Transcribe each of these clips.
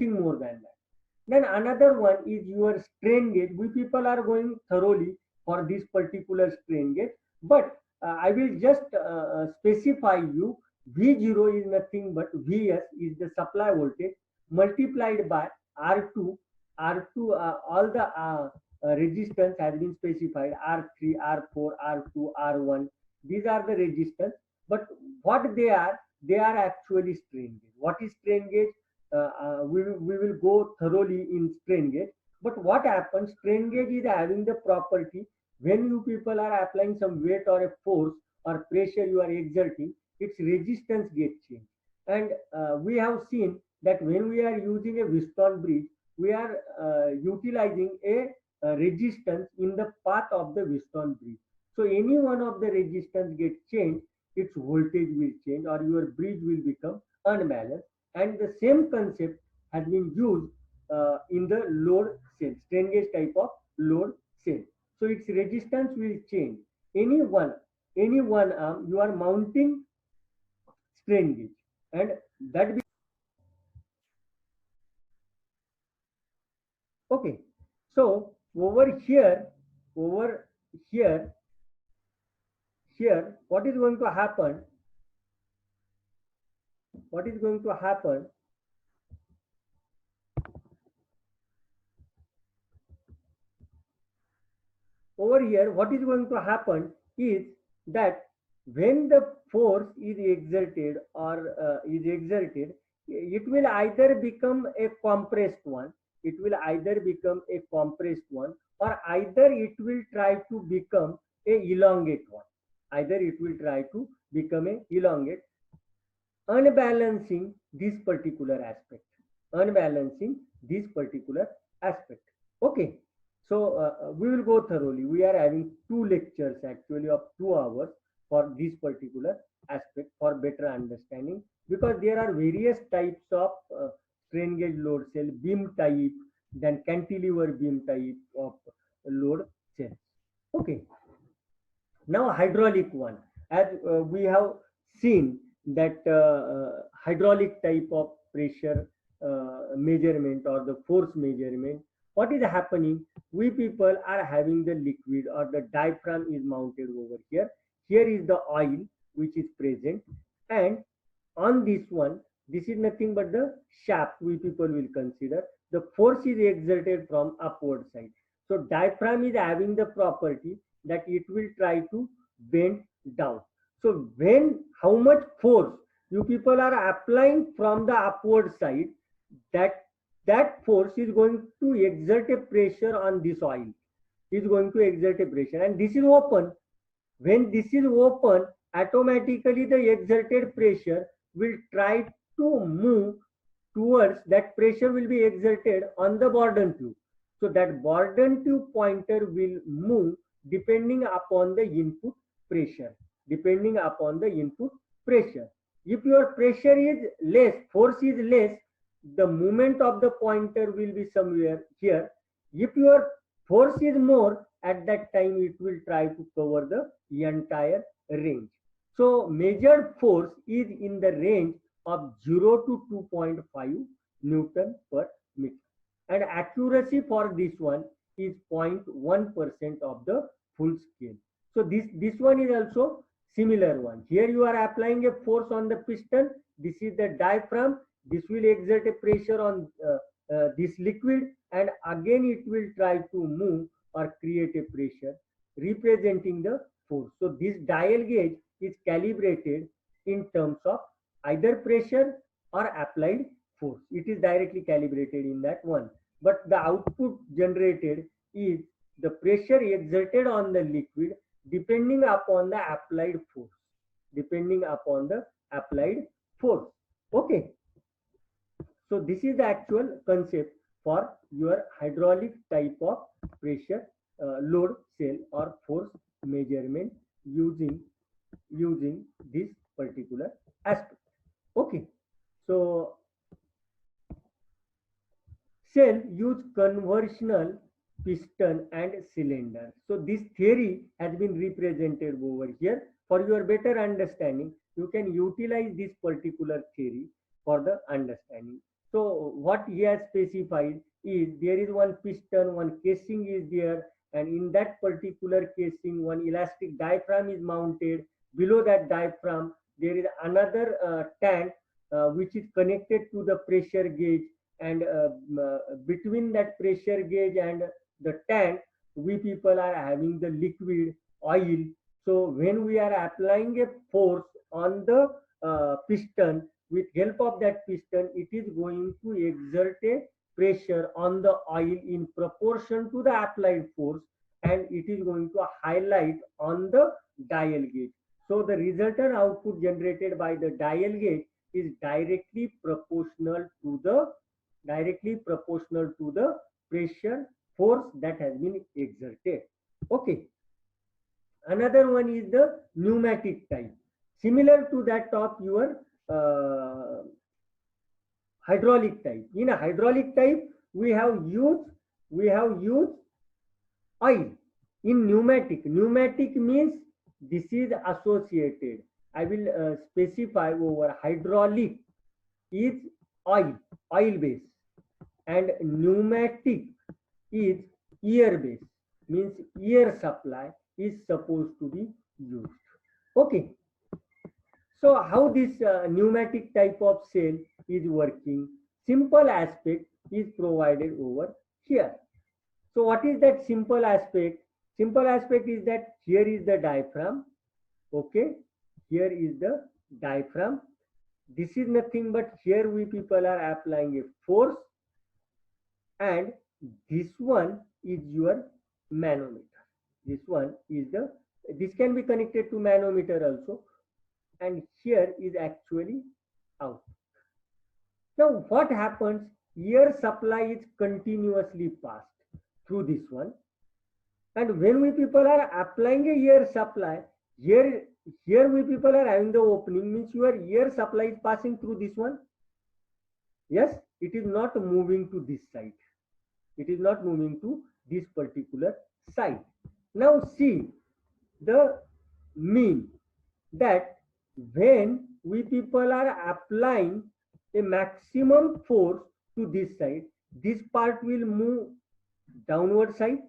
nothing more than that. Then another one is your strain gauge. We people are going thoroughly for this particular strain gauge, but I will just specify you. V0 is nothing but Vs is the supply voltage multiplied by R2. R2 all the resistance has been specified: R3, R4, R2, R1. These are the resistance. But what they are? They are actually strain gauge. What is strain gauge? We will go thoroughly in strain gauge. But what happens? Strain gauge is having the property, when you people are applying some weight or a force or pressure you are exerting, its resistance gets changed. And we have seen that when we are using a Wheatstone bridge, we are utilizing a resistance in the path of the Wheatstone bridge. So any one of the resistance gets changed, its voltage will change or your bridge will become unbalanced. And the same concept has been used in the load cell, strain gauge type of load cell. So its resistance will change. Any one, any one arm you are mounting strain gauge, and that be okay. So over here, here, what is going to happen? What is going to happen? Over here, what is going to happen is that when the force is exerted it will either become a compressed one, it will either become a compressed one, or either it will try to become a elongate one. Either it will try to become a elongate, unbalancing this particular aspect. Unbalancing this particular aspect. Okay. So we will go thoroughly. We are having two lectures actually of 2 hours for this particular aspect for better understanding, because there are various types of strain gauge load cell, beam type, then cantilever beam type of load cells. Okay. Now hydraulic one, as we have seen that hydraulic type of pressure measurement or the force measurement, what is happening? We people are having the liquid or the diaphragm is mounted over here. Here is the oil which is present, and on this one, this is nothing but the shaft we people will consider. The force is exerted from upward side. So diaphragm is having the property that it will try to bend down. So when how much force you people are applying from the upward side, that that force is going to exert a pressure on this oil, is going to exert a pressure, and this is open. When this is open, automatically the exerted pressure will try to move towards, that pressure will be exerted on the Bourdon tube. So that Bourdon tube pointer will move depending upon the input pressure. Depending upon the input pressure. If your pressure is less, force is less, the movement of the pointer will be somewhere here. If your force is more, at that time it will try to cover the entire range. So measured force is in the range of 0 to 2.5 Newton per meter. And accuracy for this one is 0.1% of the full scale. So this one is also similar one. Here you are applying a force on the piston. This is the diaphragm. This will exert a pressure on this liquid, and again it will try to move or create a pressure representing the force. So this dial gauge is calibrated in terms of either pressure or applied force. It is directly calibrated in that one. But the output generated is the pressure exerted on the liquid depending upon the applied force. Depending upon the applied force. Okay. So this is the actual concept for your hydraulic type of pressure load cell or force measurement using this particular aspect. Okay. So cell use conventional piston and cylinder. So this theory has been represented over here. For your better understanding, you can utilize this particular theory for the understanding. So what he has specified is there is one piston, one casing is there, and in that particular casing, one elastic diaphragm is mounted. Below that diaphragm, there is another tank which is connected to the pressure gauge, and between that pressure gauge and the tank, we people are having the liquid oil. So when we are applying a force on the piston, with help of that piston, it is going to exert a pressure on the oil in proportion to the applied force, and it is going to highlight on the dial gauge. So the resultant output generated by the dial gauge is directly proportional to the pressure force that has been exerted. Okay. Another one is the pneumatic type, similar to that of your hydraulic type. In a hydraulic type, we have used oil. In pneumatic means this is associated. I will specify over hydraulic is oil base, and pneumatic is air base, means air supply is supposed to be used. Okay. So how this pneumatic type of cell is working? Simple aspect is provided over here. So what is that simple aspect? Simple aspect is that here is the diaphragm. Okay. Here is the diaphragm. This is nothing but here we people are applying a force, and this one is your manometer. This can be connected to manometer also, and here is actually out. Now what happens? Air supply is continuously passed through this one, and when we people are applying a air supply, here we people are having the opening, means your air supply is passing through this one. Yes, it is not moving to this side. It is not moving to this particular side. Now see the mean that when we people are applying a maximum force to this side, this part will move downward side.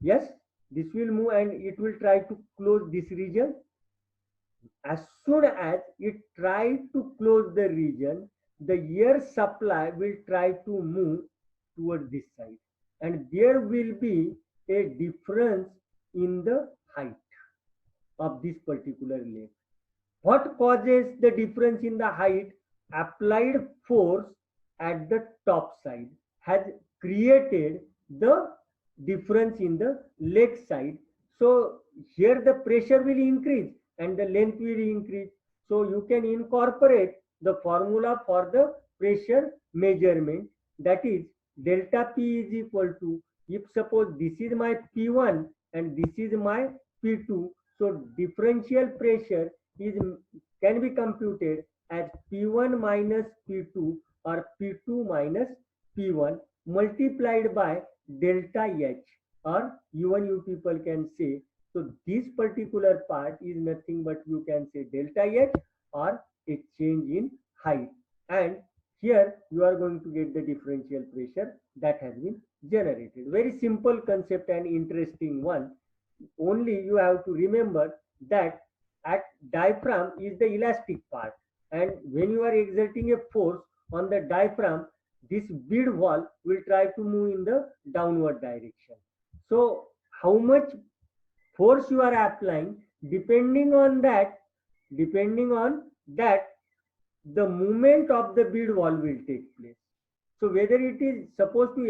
Yes, this will move and it will try to close this region. As soon as it tries to close the region, the air supply will try to move towards this side, and there will be a difference in the height of this particular leg. What causes the difference in the height? Applied force at the top side has created the difference in the leg side. So here the pressure will increase and the length will increase. So you can incorporate the formula for the pressure measurement, that is delta P is equal to, if suppose this is my P1 and this is my P2, so differential pressure can be computed as P1 minus P2 or P2 minus P1 multiplied by delta H, or even you people can say, so this particular part is nothing but you can say delta H or a change in height, and here you are going to get the differential pressure that has been generated. Very simple concept and interesting one. Only you have to remember that at diaphragm is the elastic part, and when you are exerting a force on the diaphragm, this bead wall will try to move in the downward direction. So how much force you are applying, depending on that, the movement of the bead wall will take place. So whether it is supposed to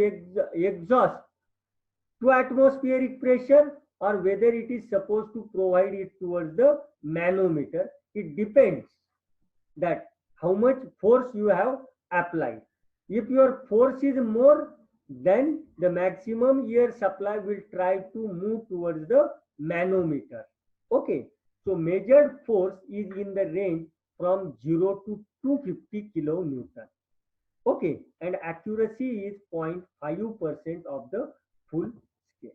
exhaust to atmospheric pressure or whether it is supposed to provide it towards the manometer, it depends that how much force you have applied. If your force is more, then the maximum air supply will try to move towards the manometer. Okay, so measured force is in the range from 0 to 250 kilonewton. Okay, and accuracy is 0.5% of the full scale.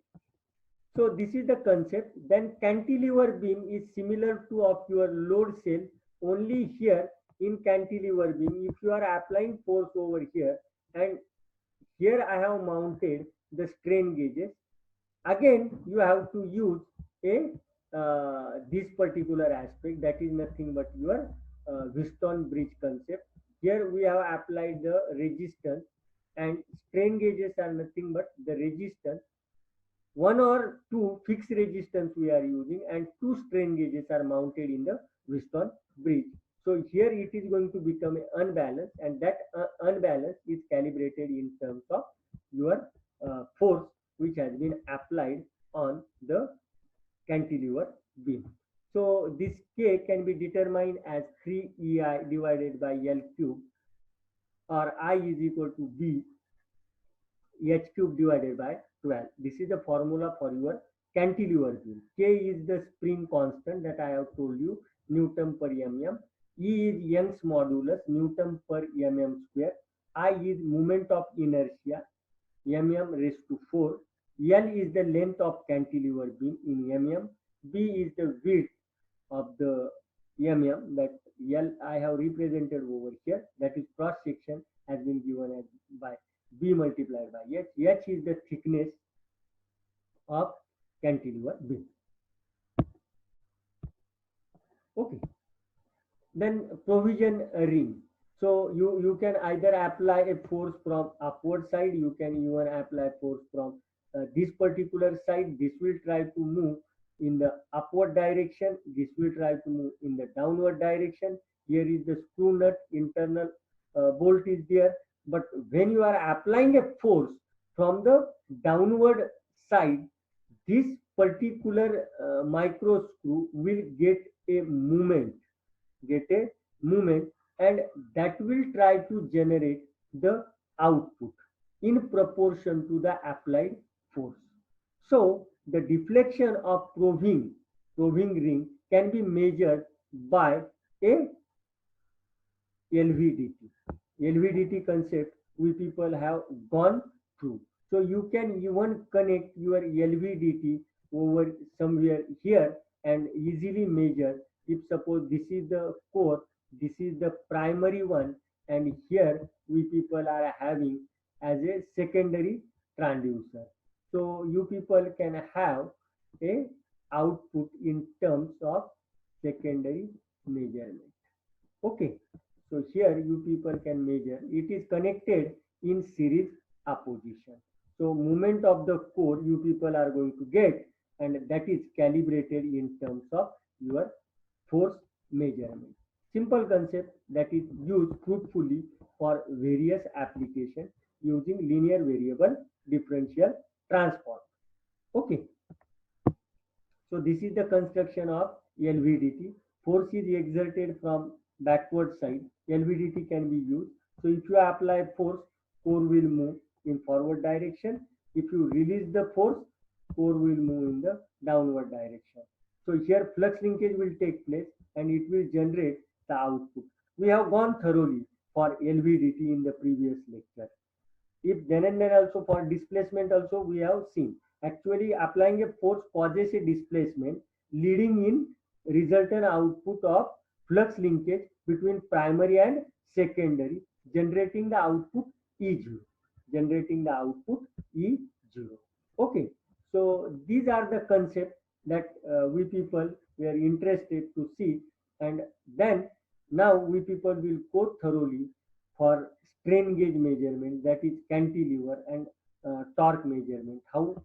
So this is the concept. Then cantilever beam is similar to of your load cell, only here in cantilever beam, if you are applying force over here, and here I have mounted the strain gauges, again you have to use a this particular aspect, that is nothing but your Whiston bridge concept. Here we have applied the resistance, and strain gauges are nothing but the resistance. One or two fixed resistance we are using, and two strain gauges are mounted in the Whiston bridge. So here it is going to become unbalanced, and that unbalance is calibrated in terms of your force which has been applied on the cantilever beam. So this K can be determined as 3EI divided by L cube, or I is equal to B H cube divided by 12. This is the formula for your cantilever beam. K is the spring constant that I have told you, Newton per mm. E is Young's modulus, Newton per mm square. I is moment of inertia, mm raised to 4. L is the length of cantilever beam in mm. B is the width of the mm, that L I have represented over here, that is cross section has been given as by B multiplied by H. H is the thickness of cantilever beam. Okay. Then provision ring. So you can either apply a force from upward side, you can even apply force from this particular side. This will try to move in the upward direction, this will try to move in the downward direction. Here is the screw nut, internal bolt is there, but when you are applying a force from the downward side, this particular micro screw will get a movement, and that will try to generate the output in proportion to the applied force. So the deflection of probing ring can be measured by a LVDT. LVDT concept we people have gone through. So you can even connect your LVDT over somewhere here and easily measure. If suppose this is the core, this is the primary one, and here we people are having as a secondary transducer. So you people can have a output in terms of secondary measurement. Okay, so here you people can measure. It is connected in series opposition. So movement of the core you people are going to get, and that is calibrated in terms of your force measurement. Simple concept that is used fruitfully for various applications using linear variable differential transform. Okay, so this is the construction of LVDT. Force is exerted from backward side. LVDT can be used. So if you apply force, core will move in forward direction. If you release the force, core will move in the downward direction. So here flux linkage will take place and it will generate the output. We have gone thoroughly for LVDT in the previous lecture. If then and then also for displacement also we have seen. Actually applying a force causes a displacement, leading in resultant output of flux linkage between primary and secondary, generating the output E0. Generating the output E0. Okay, so these are the concepts that we people were interested to see, and then now we people will go thoroughly for strain gauge measurement, that is cantilever, and torque measurement, how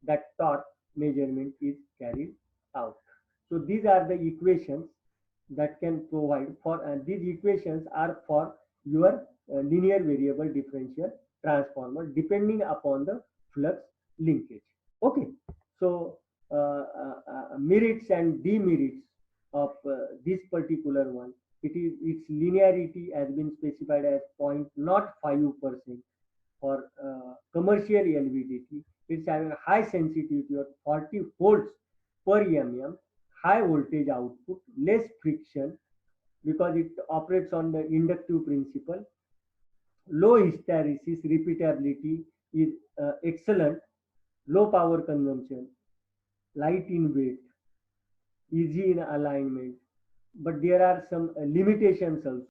that torque measurement is carried out. So these are the equations that can provide for, and these equations are for your linear variable differential transformer depending upon the flux linkage. Okay, so merits and demerits of this particular one. Its linearity has been specified as 0.05% for commercial LVDT. It's having a high sensitivity of 40 volts per mm, high voltage output, less friction because it operates on the inductive principle, low hysteresis, repeatability is excellent, low power consumption, light in weight, easy in alignment, but there are some limitations also.